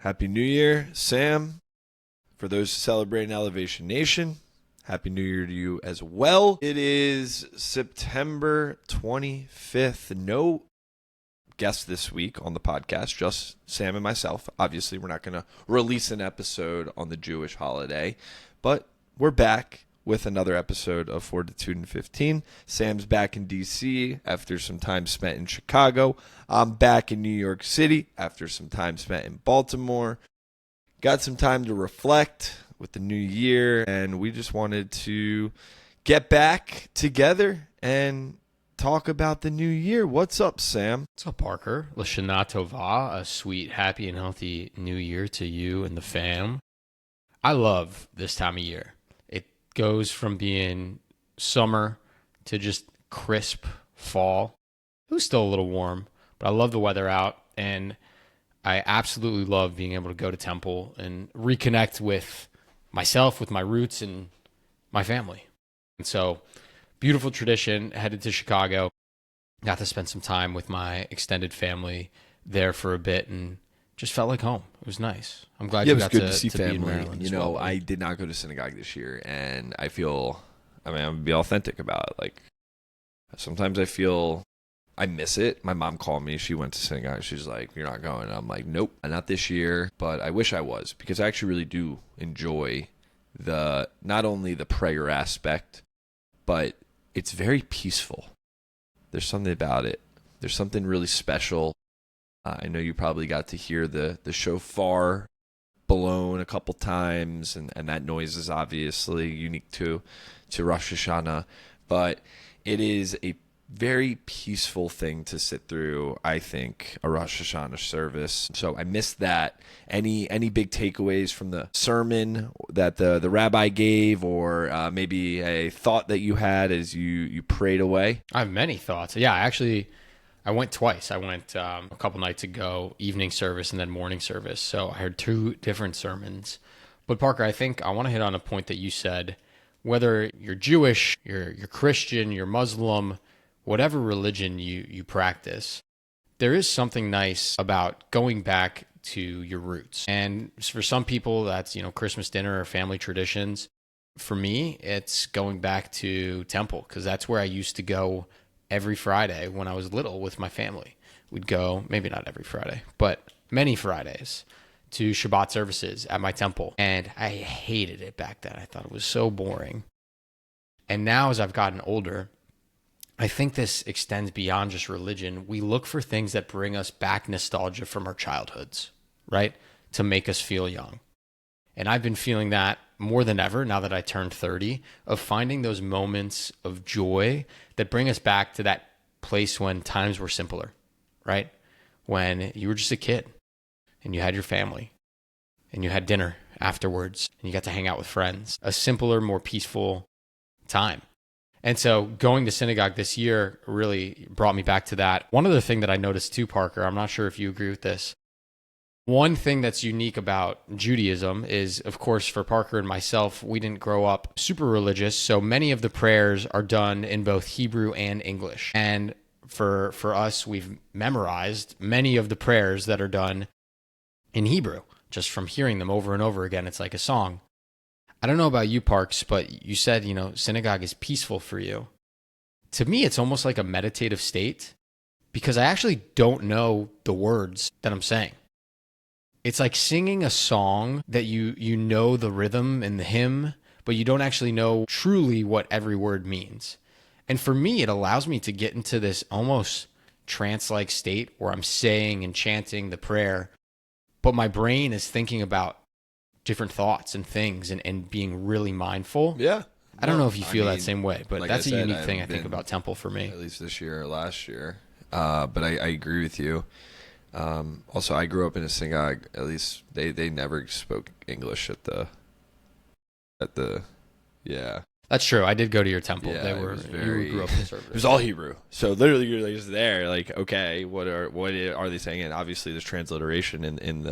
Happy New Year, Sam. For those celebrating Elevation Nation, Happy New Year to you as well. It is September 25th. No guest this week on the podcast, just Sam and myself. Obviously, we're not going to release an episode on the Jewish holiday, but we're back with another episode of Fortitude in 15. Sam's back in D.C. after some time spent in Chicago. I'm back in New York City after some time spent in Baltimore. Got some time to reflect with the new year, and we just wanted to get back together and talk about the new year. What's up, Sam? What's up, Parker? L'Shana Tova, a sweet, happy, and healthy new year to you and the fam. I love this time of year. It goes from being summer to just crisp fall. It was still a little warm, but I love the weather out, and I absolutely love being able to go to temple and reconnect with myself, with my roots, and my family. And so, beautiful tradition, headed to Chicago. Got to spend some time with my extended family there for a bit and just felt like home. It was nice. I'm glad you got to see family. Be in Maryland. You know, I did not go to synagogue this year, and I'm going to be authentic about it. Like, sometimes I feel I miss it. My mom called me. She went to synagogue. She's like, "You're not going." I'm like, "Nope, not this year." But I wish I was, because I actually really do enjoy not only the prayer aspect, but it's very peaceful. There's something about it. There's something really special. I know you probably got to hear the shofar blown a couple times, and that noise is obviously unique to Rosh Hashanah, but it is a very peaceful thing to sit through, I think, a Rosh Hashanah service. So I missed that. Any big takeaways from the sermon that the rabbi gave, or maybe a thought that you had as you prayed away? I have many thoughts. Yeah, I went twice. I went a couple nights ago, evening service and then morning service. So I heard two different sermons. But Parker, I think I want to hit on a point that you said. Whether you're Jewish, you're Christian, you're Muslim, whatever religion you practice, there is something nice about going back to your roots. And for some people, that's, Christmas dinner or family traditions. For me, it's going back to temple, because that's where I used to go every Friday when I was little with my family. We'd go, maybe not every Friday, but many Fridays, to Shabbat services at my temple. And I hated it back then. I thought it was so boring. And now, as I've gotten older, I think this extends beyond just religion. We look for things that bring us back nostalgia from our childhoods, right? To make us feel young. And I've been feeling that more than ever now that I turned 30, of finding those moments of joy that bring us back to that place when times were simpler, right? When you were just a kid and you had your family and you had dinner afterwards and you got to hang out with friends. A simpler, more peaceful time. And so going to synagogue this year really brought me back to that. One other thing that I noticed too, Parker, I'm not sure if you agree with this. One thing that's unique about Judaism is, of course, for Parker and myself, we didn't grow up super religious. So many of the prayers are done in both Hebrew and English. And for us, we've memorized many of the prayers that are done in Hebrew, just from hearing them over and over again. It's like a song. I don't know about you, Parks, but you said, synagogue is peaceful for you. To me, it's almost like a meditative state, because I actually don't know the words that I'm saying. It's like singing a song that you know the rhythm and the hymn, but you don't actually know truly what every word means. And for me, it allows me to get into this almost trance-like state where I'm saying and chanting the prayer, but my brain is thinking about different thoughts and things and being really mindful. Yeah. I don't know if you feel that same way, but like that's a unique thing I think about temple for me. At least this year or last year. But I agree with you. Also, I grew up in a synagogue. At least they never spoke English at the yeah. That's true. I did go to your temple. Yeah, You grew up conservative. It was all Hebrew. So literally, you're just there, like, okay, what are they saying? And obviously, there's transliteration in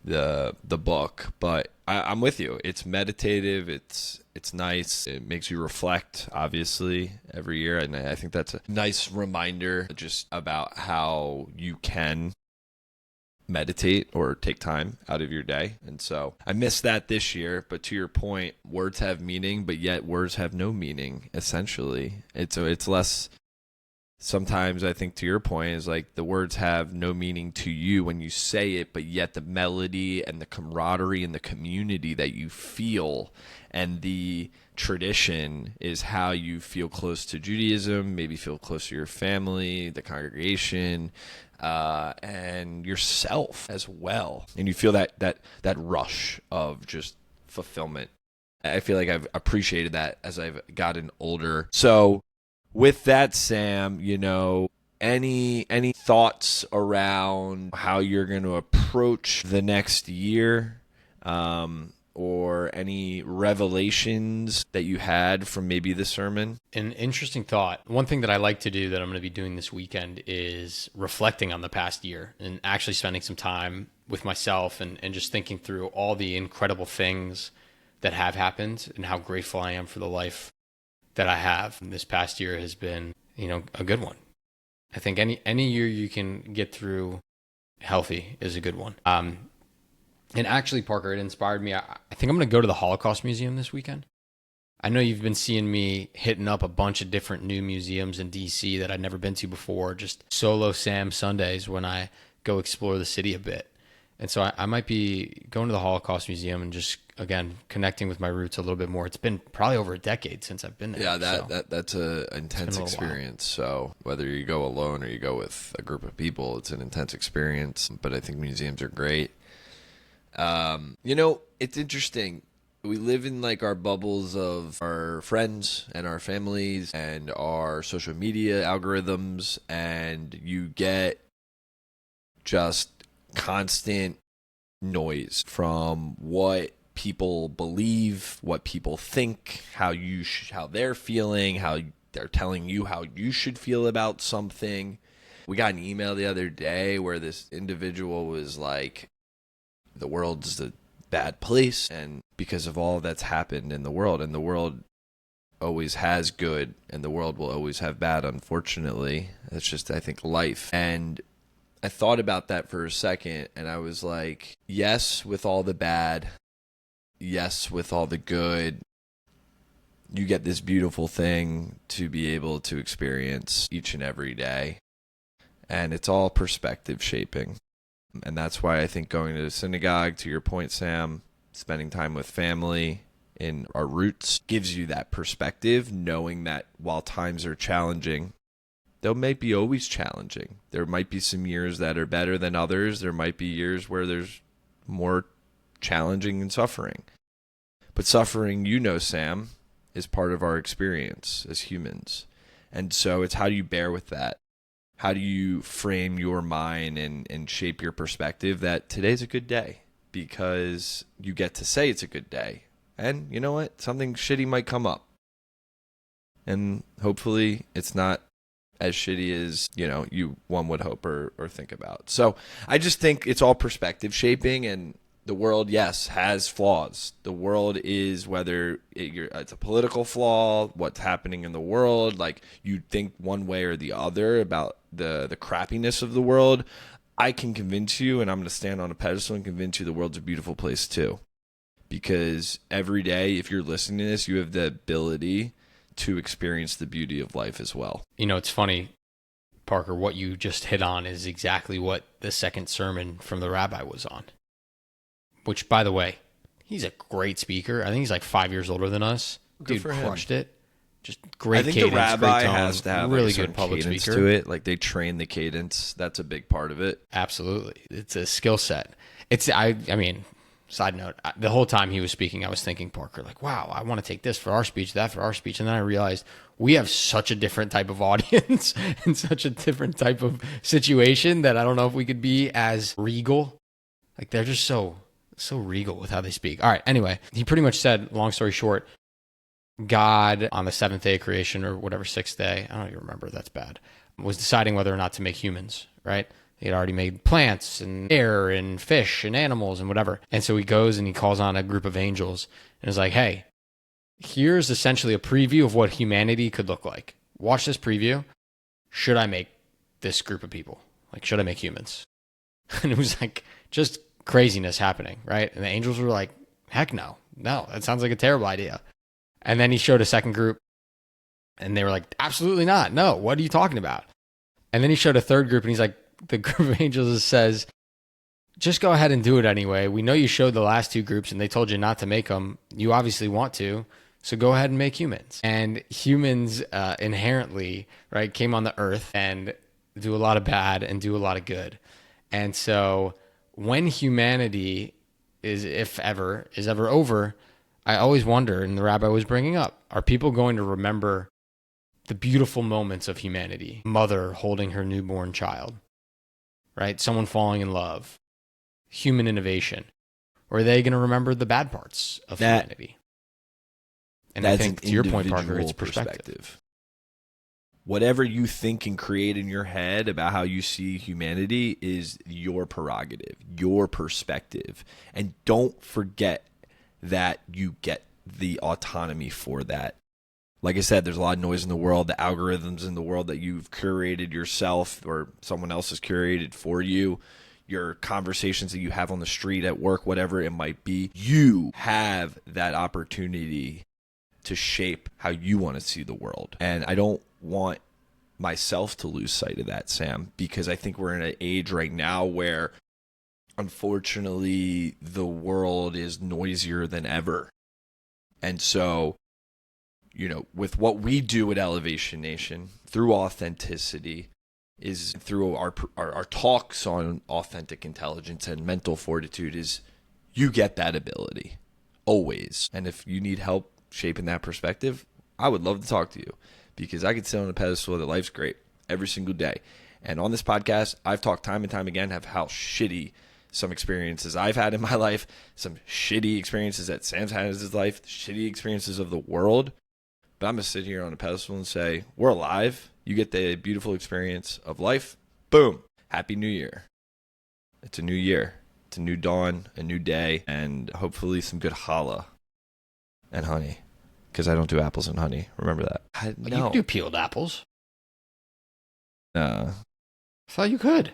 the book, but I'm with you. It's meditative. It's nice. It makes you reflect, obviously, every year, and I think that's a nice reminder just about how you can meditate or take time out of your day. And so I missed that this year. But to your point, words have meaning, but yet words have no meaning, essentially. It's less. Sometimes I think to your point is like the words have no meaning to you when you say it, but yet the melody and the camaraderie and the community that you feel and the tradition is how you feel close to Judaism, maybe feel close to your family, the congregation, and yourself as well. And you feel that rush of just fulfillment. I feel like I've appreciated that as I've gotten older. So with that, Sam, any thoughts around how you're going to approach the next year, or any revelations that you had from maybe the sermon? An interesting thought. One thing that I like to do that I'm going to be doing this weekend is reflecting on the past year and actually spending some time with myself and just thinking through all the incredible things that have happened and how grateful I am for the life that I have. This past year has been, a good one. I think any year you can get through healthy is a good one. And actually, Parker, it inspired me. I think I'm going to go to the Holocaust Museum this weekend. I know you've been seeing me hitting up a bunch of different new museums in DC that I'd never been to before, just solo Sam Sundays when I go explore the city a bit. And so I might be going to the Holocaust Museum and just, again, connecting with my roots a little bit more. It's been probably over a decade since I've been there. Yeah, that's an intense experience. So whether you go alone or you go with a group of people, it's an intense experience. But I think museums are great. It's interesting. We live in like our bubbles of our friends and our families and our social media algorithms, and you get just constant noise from what people believe, what people think, how they're feeling, how they're telling you how you should feel about something. We got an email the other day where this individual was like, the world's a bad place, and because of all that's happened in the world, and the world always has good and the world will always have bad, unfortunately. That's just, I think, life. And I thought about that for a second, and I was like, yes, with all the bad, yes, with all the good, you get this beautiful thing to be able to experience each and every day. And it's all perspective shaping. And that's why I think going to the synagogue, to your point, Sam, spending time with family in our roots gives you that perspective, knowing that while times are challenging, they might be always challenging. There might be some years that are better than others. There might be years where there's more challenging and suffering. But suffering, Sam, is part of our experience as humans. And so it's how do you bear with that? How do you frame your mind and shape your perspective that today's a good day because you get to say it's a good day. And you know what? Something shitty might come up. And hopefully it's not as shitty as, one would hope or think about. So I just think it's all perspective shaping, and the world, yes, has flaws. The world is, whether it's a political flaw, what's happening in the world, like you think one way or the other about the crappiness of the world. I can convince you, and I'm going to stand on a pedestal and convince you the world's a beautiful place too. Because every day, if you're listening to this, you have the ability to experience the beauty of life as well. It's funny, Parker, what you just hit on is exactly what the second sermon from the rabbi was on. Which, by the way, he's a great speaker. I think he's like 5 years older than us. Dude crushed it. Just great cadence, I think the rabbi great tone, has to have really like good public cadence speaker to it. Like they train the cadence. That's a big part of it. Absolutely. It's a skill set. I mean, side note, the whole time he was speaking, I was thinking, Parker, like, wow, I want to take this for our speech, that for our speech. And then I realized we have such a different type of audience and such a different type of situation that I don't know if we could be as regal. Like they're just so regal with how they speak. All right. Anyway, he pretty much said, long story short, God on the seventh day of creation, or whatever, sixth day, I don't even remember, that's bad, was deciding whether or not to make humans, right? He had already made plants and air and fish and animals and whatever. And so he goes and he calls on a group of angels and is like, hey, here's essentially a preview of what humanity could look like. Watch this preview. Should I make this group of people? Like, should I make humans? And it was like just craziness happening, right? And the angels were like, heck no, that sounds like a terrible idea. And then he showed a second group and they were like, absolutely not. No, what are you talking about? And then he showed a third group and he's like, the group of angels says, just go ahead and do it anyway. We know you showed the last two groups and they told you not to make them. You obviously want to. So go ahead and make humans. And humans inherently, right, came on the earth and do a lot of bad and do a lot of good. And so when humanity is ever over, I always wonder, and the rabbi was bringing up, are people going to remember the beautiful moments of humanity? Mother holding her newborn child, right? Someone falling in love, human innovation. Or are they going to remember the bad parts of humanity? And I think, to your point, Parker, it's perspective. Whatever you think and create in your head about how you see humanity is your prerogative, your perspective. And don't forget that you get the autonomy for that. Like I said, there's a lot of noise in the world, the algorithms in the world that you've curated yourself or someone else has curated for you, your conversations that you have on the street, at work, whatever it might be. You have that opportunity to shape how you want to see the world. And I don't want myself to lose sight of that, Sam, because I think we're in an age right now where, unfortunately, the world is noisier than ever. And so, with what we do at Elevation Nation through authenticity is through our talks on authentic intelligence and mental fortitude is you get that ability always. And if you need help shaping that perspective, I would love to talk to you, because I could sit on a pedestal that life's great every single day. And on this podcast, I've talked time and time again of how shitty some experiences I've had in my life, some shitty experiences that Sam's had in his life, shitty experiences of the world. But I'm going to sit here on a pedestal and say, we're alive. You get the beautiful experience of life. Boom. Happy New Year. It's a new year. It's a new dawn, a new day, and hopefully some good challah and honey. Because I don't do apples and honey. Remember that. You can do peeled apples. No. I thought you could.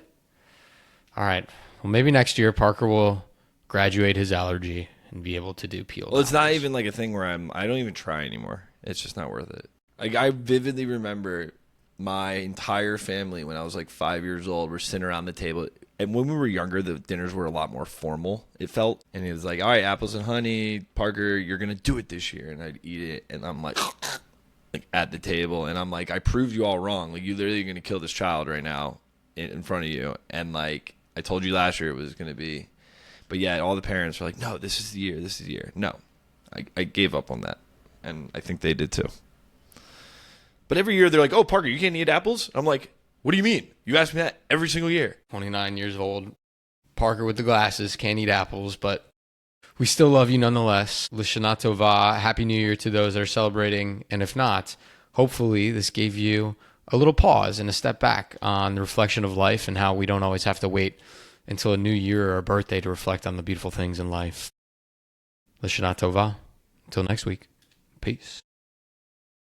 All right. Well, maybe next year Parker will graduate his allergy and be able to do peeled apples. Well, it's not even like a thing where I don't even try anymore. It's just not worth it. Like, I vividly remember my entire family when I was like 5 years old were sitting around the table. And when we were younger, the dinners were a lot more formal, it felt. And it was like, all right, apples and honey, Parker, you're going to do it this year. And I'd eat it. And I'm like at the table. And I'm like, I proved you all wrong. Like, you literally going to kill this child right now in front of you. And like, I told you last year it was going to be. But yeah, all the parents were like, no, this is the year. This is the year. No, I gave up on that. And I think they did too. But every year they're like, oh, Parker, you can't eat apples? I'm like, what do you mean? You ask me that every single year. 29 years old. Parker with the glasses, can't eat apples, but we still love you nonetheless. L'Shana Tova, Happy New Year to those that are celebrating. And if not, hopefully this gave you a little pause and a step back on the reflection of life and how we don't always have to wait until a new year or a birthday to reflect on the beautiful things in life. L'Shana Tova. Until next week. Peace.